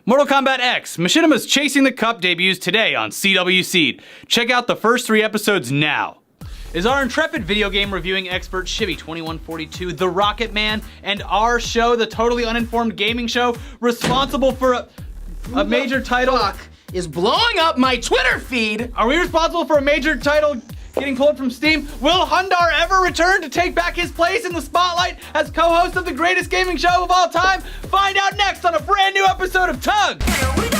Mortal Kombat X, Machinima's Chasing the Cup debuts today on CW Seed. Check out the first 3 episodes now. Is our intrepid video game reviewing expert Shibby2142, the Rocket Man, and our show, the Totally Uninformed Gaming Show, responsible for a major title? Fuck is blowing up my Twitter feed. Are we responsible for a major title getting pulled from Steam? Will Hundar ever return to take back his place in the spotlight as co-host of the greatest gaming show of all time? Find out next on a brand new episode of T.U.G.S. Here we go!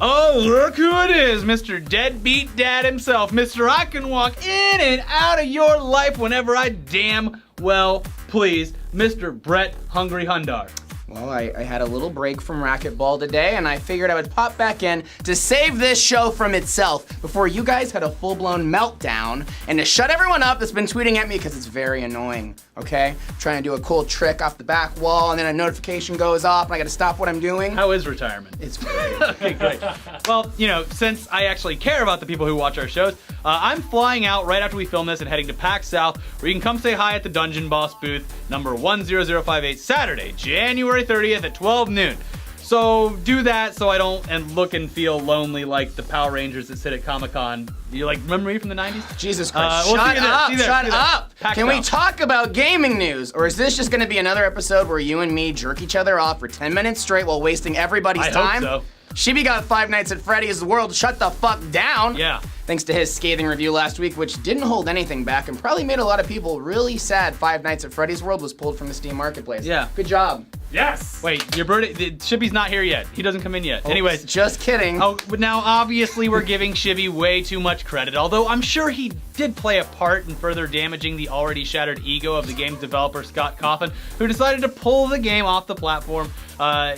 Oh, look who it is, Mr. Deadbeat Dad himself. Mr. I can walk in and out of your life whenever I damn well please, Mr. Brett Hungry Hundar. Well, I had a little break from racquetball today, and I figured I would pop back in to save this show from itself before you guys had a full-blown meltdown, and to shut everyone up that's been tweeting at me because it's very annoying, okay? Trying to do a cool trick off the back wall, and then a notification goes off, and I gotta stop what I'm doing. How is retirement? It's great. Okay, great. Well, you know, since I actually care about the people who watch our shows, I'm flying out right after we film this and heading to PAX South, where you can come say hi at the Dungeon Boss booth, number 10058, Saturday, January 30th at 12 noon. So do that so I don't look and feel lonely like the Power Rangers that sit at Comic-Con. You like remember me from the 90s? Jesus Christ, we'll shut up, shut see up. PAX Can we South. talk about gaming news? Or is this just gonna be another episode where you and me jerk each other off for 10 minutes straight while wasting everybody's I time? hope so. Shibby got Five Nights at Freddy's World shut the fuck down. Yeah. Thanks to his scathing review last week, which didn't hold anything back and probably made a lot of people really sad Five Nights at Freddy's World was pulled from the Steam Marketplace. Yeah. Good job. Yes! Wait, your birthday, Shibby's not here yet. He doesn't come in yet. Oops, Anyways. just kidding. Oh, but now obviously we're giving Shibby way too much credit, although I'm sure he did play a part in further damaging the already shattered ego of the game's developer Scott Coffin, who decided to pull the game off the platform.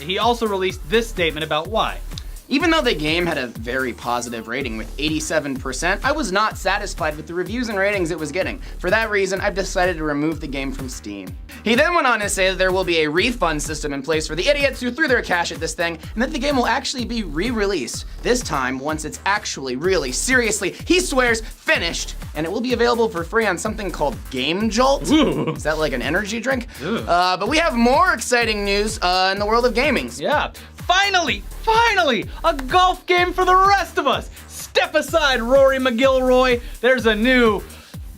He also released this statement about why. Even though the game had a very positive rating with 87%, I was not satisfied with the reviews and ratings it was getting. For that reason, I've decided to remove the game from Steam. He then went on to say that there will be a refund system in place for the idiots who threw their cash at this thing, and that the game will actually be re-released. This time, once it's actually, really, seriously, he swears, finished, and it will be available for free on something called Game Jolt. Ooh. Is that like an energy drink? But we have more exciting news in the world of gaming. Yeah. Finally, a golf game for the rest of us. Step aside, Rory McIlroy. There's a new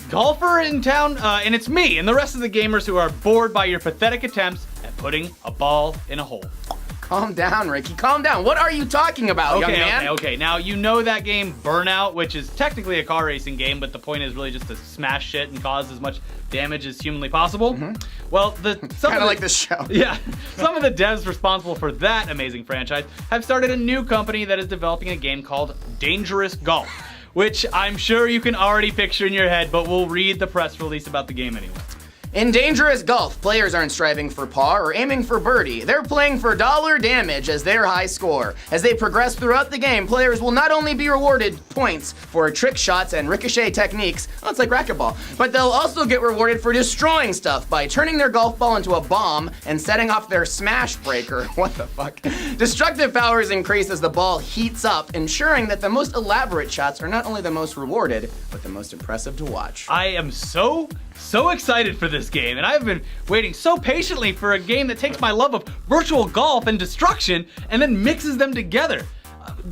golfer in town, and it's me and the rest of the gamers who are bored by your pathetic attempts at putting a ball in a hole. Calm down, Ricky, calm down. What are you talking about, young man? Okay. Now, you know that game Burnout, which is technically a car racing game, but the point is really just to smash shit and cause as much damage as humanly possible. Well, Kind of like this show. Yeah, some of the devs responsible for that amazing franchise have started a new company that is developing a game called Dangerous Golf, which I'm sure you can already picture in your head, but we'll read the press release about the game anyway. In Dangerous Golf, players aren't striving for par or aiming for birdie. They're playing for dollar damage as their high score. As they progress throughout the game, players will not only be rewarded points for trick shots and ricochet techniques, oh, it's like racquetball, but they'll also get rewarded for destroying stuff by turning their golf ball into a bomb and setting off their smash breaker. What the fuck? Destructive powers increase as the ball heats up, ensuring that the most elaborate shots are not only the most rewarded, but the most impressive to watch. I am so excited for this game, and I've been waiting so patiently for a game that takes my love of virtual golf and destruction and then mixes them together.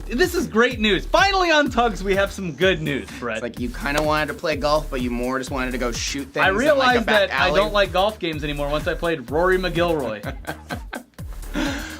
This is great news. Finally on T.U.G.S, we have some good news, Brett. It's like you kind of wanted to play golf, but you more just wanted to go shoot things. I in, like, a realized back that I alley. don't like golf games anymore once I played Rory McIlroy.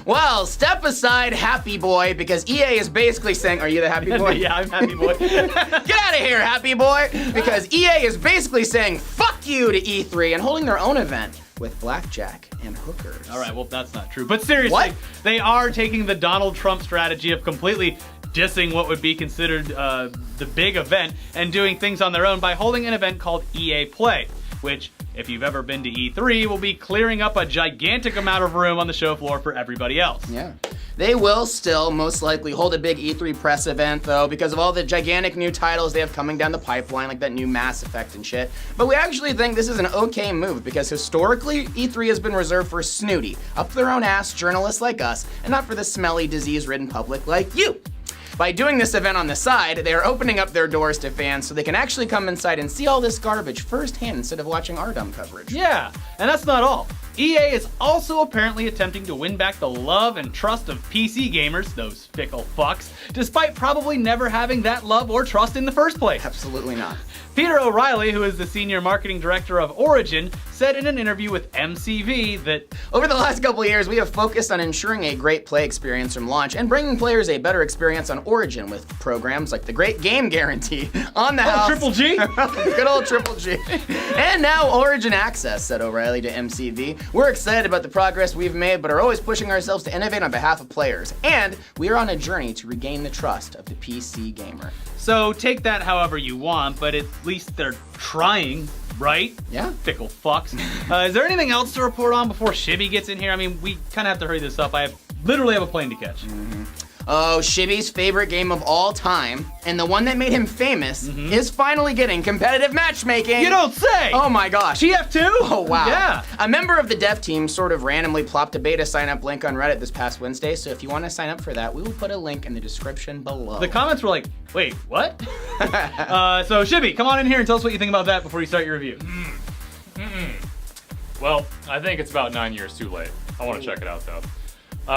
Well, step aside, Happy Boy, because EA is basically saying, are you the Happy Boy? Yeah, I'm happy boy. Get out of here, Happy Boy! Because EA is basically saying, fuck you to E3 and holding their own event with blackjack and hookers. All right, well, that's not true. But seriously, What? They are taking the Donald Trump strategy of completely dissing what would be considered the big event and doing things on their own by holding an event called EA Play, which, if you've ever been to E3, will be clearing up a gigantic amount of room on the show floor for everybody else. Yeah. They will still most likely hold a big E3 press event, though, because of all the gigantic new titles they have coming down the pipeline, like that new Mass Effect and shit. But we actually think this is an okay move, because historically, E3 has been reserved for snooty, up their own ass journalists like us, and not for the smelly, disease-ridden public like you. By doing this event on the side, they are opening up their doors to fans so they can actually come inside and see all this garbage firsthand instead of watching our dumb coverage. Yeah, and that's not all. EA is also apparently attempting to win back the love and trust of PC gamers, those fickle fucks, despite probably never having that love or trust in the first place. Absolutely not. Peter O'Reilly, who is the senior marketing director of Origin, said in an interview with MCV that over the last couple of years, we have focused on ensuring a great play experience from launch and bringing players a better experience on Origin with programs like the Great Game Guarantee on the house. Triple G? Good old Triple G. And now Origin Access, said O'Reilly to MCV. We're excited about the progress we've made, but are always pushing ourselves to innovate on behalf of players. And we are on a journey to regain the trust of the PC gamer. So take that however you want, but at least they're trying, right? Yeah. Fickle fucks. Is there anything else to report on before Shibby gets in here? I mean, we kind of have to hurry this up. I literally have a plane to catch. Oh, Shibby's favorite game of all time, and the one that made him famous, is finally getting competitive matchmaking. You don't say! Oh my gosh. TF2? Oh wow. Yeah. A member of the dev team sort of randomly plopped a beta sign-up link on Reddit this past Wednesday, so if you want to sign up for that, we will put a link in the description below. The comments were like, wait, what? So Shibby, come on in here and tell us what you think about that before you start your review. Well, I think it's about 9 years too late. I want to check it out though.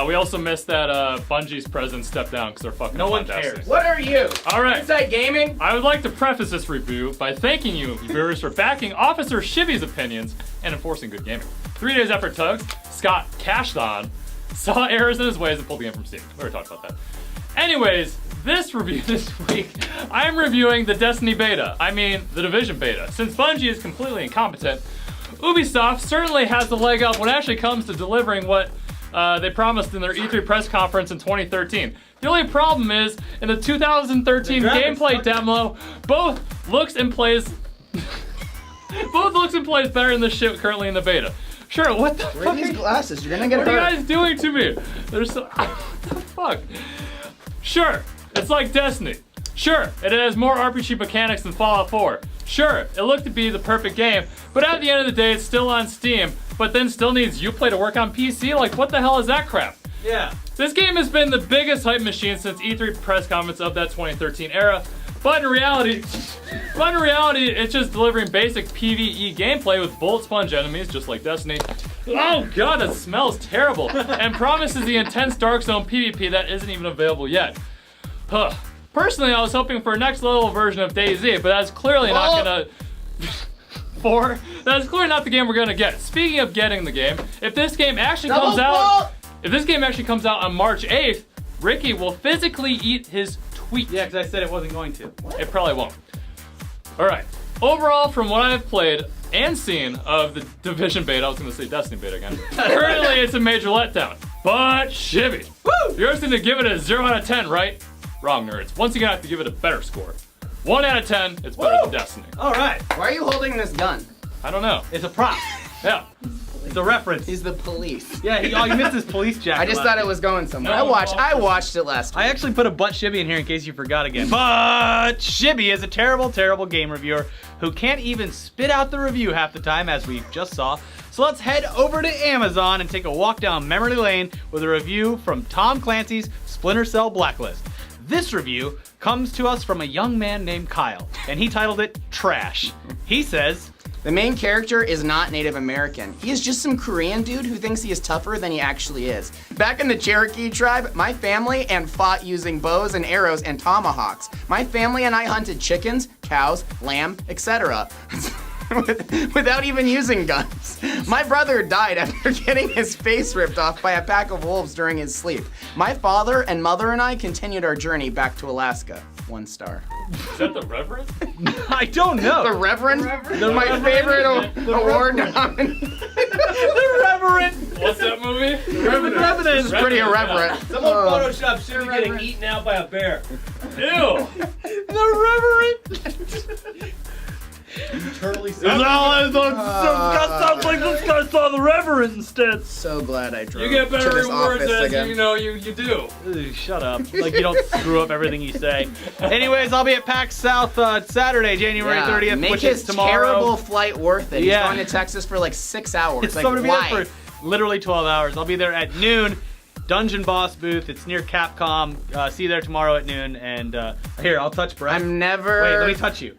We also missed that Bungie's president stepped down because they're fucking No up one on cares. Destiny. What are you? All right. Inside Gaming? I would like to preface this review by thanking you, viewers, for backing Officer Shibby's opinions and enforcing good gaming. 3 days after T.U.G.S, Scott cashed on, saw errors in his ways, and pulled the game from Steam. We already talked about that. Anyways, this review this week, I am reviewing the Destiny beta. I mean, the Division beta. Since Bungie is completely incompetent, Ubisoft certainly has the leg up when it actually comes to delivering what they promised in their E3 press conference in 2013. The only problem is, in the 2013 gameplay demo, both looks and plays better than the shit currently in the beta. Sure, what the Wear fuck? these glasses, you're gonna get What are you hurt. guys doing to me? There's so what the fuck? Sure, it's like Destiny. Sure, it has more RPG mechanics than Fallout 4. Sure, it looked to be the perfect game, but at the end of the day, it's still on Steam, but then still needs Uplay to work on PC? Like, what the hell is that crap? Yeah. This game has been the biggest hype machine since E3 press conference of that 2013 era, but in reality, it's just delivering basic PvE gameplay with bullet sponge enemies, just like Destiny. Oh god, that smells terrible, and promises the intense Dark Zone PvP that isn't even available yet. Huh. Personally, I was hoping for a next level version of DayZ, but that's clearly not gonna... That's clearly not the game we're gonna get. Speaking of getting the game, if this game actually comes out on March 8th, Ricky will physically eat his tweet. Yeah, because I said it wasn't going to. It probably won't. Alright. Overall, from what I've played and seen of the Division beta, I was gonna say Destiny beta again. Currently, it's a major letdown. But Shibby, you're going to give it a 0 out of 10, right? Wrong, nerds. Once again, I have to give it a better score. 1 out of 10, it's better than Destiny. All right. Why are you holding this gun? I don't know. It's a prop. Yeah. It's a reference. He's the police. Yeah, you missed his police jacket. I just thought it was going somewhere. No, I watched it last week. I actually put a butt Shibby in here in case you forgot again. But Shibby is a terrible, terrible game reviewer who can't even spit out the review half the time, as we just saw. So let's head over to Amazon and take a walk down memory lane with a review from Tom Clancy's Splinter Cell Blacklist. This review comes to us from a young man named Kyle, and he titled it Trash. He says, the main character is not Native American. He is just some Korean dude who thinks he is tougher than he actually is. Back in the Cherokee tribe, my family and fought using bows and arrows and tomahawks. My family and I hunted chickens, cows, lamb, etc. without even using guns. My brother died after getting his face ripped off by a pack of wolves during his sleep. My father and mother and I continued our journey back to Alaska. 1 star. Is that the Reverend? I don't know. The Reverend? My favorite award nominee. The Reverend. What's that movie? Revenant. This is pretty irreverent. Someone photoshopped Shibby getting eaten out by a bear. Ew. The Reverend. Totally Sounds like this guy saw the Reverend instead. So glad I drove You get to better this rewards office as again. you do. Ugh, shut up. Like you don't screw up everything you say. Anyways, I'll be at PAX South Saturday, January 30th, Make which his is tomorrow. terrible flight worth it. Yeah. He's going to Texas for like 6 hours. It's like, going to be why? there for literally 12 hours. I'll be there at noon. Dungeon Boss booth. It's near Capcom. See you there tomorrow at noon. And here, I'll touch Brett. I'm never. Wait, let me touch you.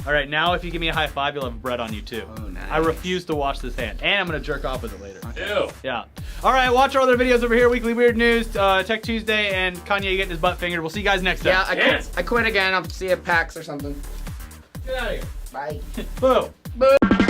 All right, now if you give me a high five, you'll have bread on you too. Oh, nice. I refuse to wash this hand, and I'm gonna jerk off with it later. Ew. Yeah. All right, watch our other videos over here. Weekly Weird News, Tech Tuesday, and Kanye getting his butt fingered. We'll see you guys next time. Yeah, I quit again. I'll see you at PAX or something. Get out of here. Bye. Boo. Boo.